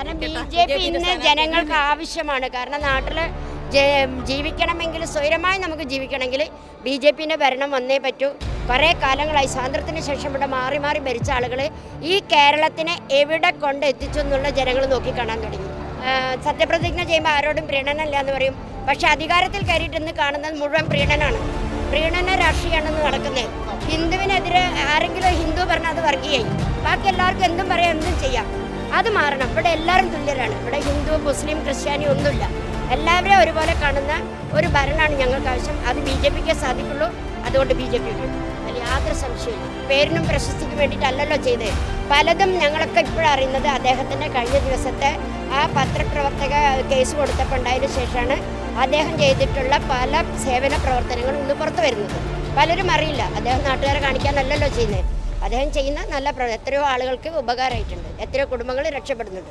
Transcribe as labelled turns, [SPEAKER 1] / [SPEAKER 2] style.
[SPEAKER 1] കാരണം BJP ഇന്ന് ജനങ്ങൾക്ക് ആവശ്യമാണ്. കാരണം നാട്ടിൽ ജീവിക്കണമെങ്കിൽ, സ്വൈരമായി നമുക്ക് ജീവിക്കണമെങ്കിൽ BJPൻ്റെ ഭരണം വന്നേ പറ്റൂ. കുറേ കാലങ്ങളായി സ്വാതന്ത്ര്യത്തിന് ശേഷം ഇവിടെ മാറി മാറി ഭരിച്ച ആളുകൾ ഈ കേരളത്തിനെ എവിടെ കൊണ്ട് എത്തിച്ചു എന്നുള്ള ജനങ്ങൾ നോക്കിക്കാണാൻ തുടങ്ങി. സത്യപ്രതിജ്ഞ ചെയ്യുമ്പോൾ ആരോടും പ്രീണനമില്ല എന്ന് പറയും. പക്ഷെ അധികാരത്തിൽ കയറിയിട്ട് ഇന്ന് കാണുന്നത് മുഴുവൻ പ്രീണനാണ്. പ്രീണന രാഷ്ട്രീയമാണെന്ന് നടക്കുന്നത്. ഹിന്ദുവിനെതിരെ ആരെങ്കിലും ഹിന്ദു പറഞ്ഞാൽ അത് വർഗീയായി. ബാക്കി എല്ലാവർക്കും എന്തും പറയാം, എന്തും ചെയ്യാം. അത് മാറണം. ഇവിടെ എല്ലാവരും തുല്യരാണ്. ഇവിടെ ഹിന്ദു, മുസ്ലിം, ക്രിസ്ത്യാനി ഒന്നുമില്ല. എല്ലാവരെയും ഒരുപോലെ കാണുന്ന ഒരു ഭരണമാണ് ഞങ്ങൾക്ക് ആവശ്യം. അത് BJPക്ക് സാധിക്കുള്ളൂ. അതുകൊണ്ട് BJP അതിൽ യാതൊരു സംശയമില്ല. പേരിനും പ്രശസ്തിക്കും വേണ്ടിയിട്ടല്ലല്ലോ ചെയ്തത്. പലതും ഞങ്ങളൊക്കെ ഇപ്പോഴറിയുന്നത് അദ്ദേഹത്തിൻ്റെ കഴിഞ്ഞ ദിവസത്തെ ആ പത്രപ്രവർത്തക കേസ് കൊടുത്തപ്പോൾ ഉണ്ടായതിനു ശേഷമാണ് അദ്ദേഹം ചെയ്തിട്ടുള്ള പല സേവന പ്രവർത്തനങ്ങളും ഇന്ന് പുറത്തു വരുന്നത്. പലരും അറിയില്ല. അദ്ദേഹം നാട്ടുകാരെ കാണിക്കാനല്ലല്ലോ ചെയ്യുന്നത്. അദ്ദേഹം ചെയ്യുന്ന നല്ല എത്രയോ ആളുകൾക്ക് ഉപകാരമായിട്ടുണ്ട്. എത്രയോ കുടുംബങ്ങൾ രക്ഷപ്പെടുന്നുണ്ട്.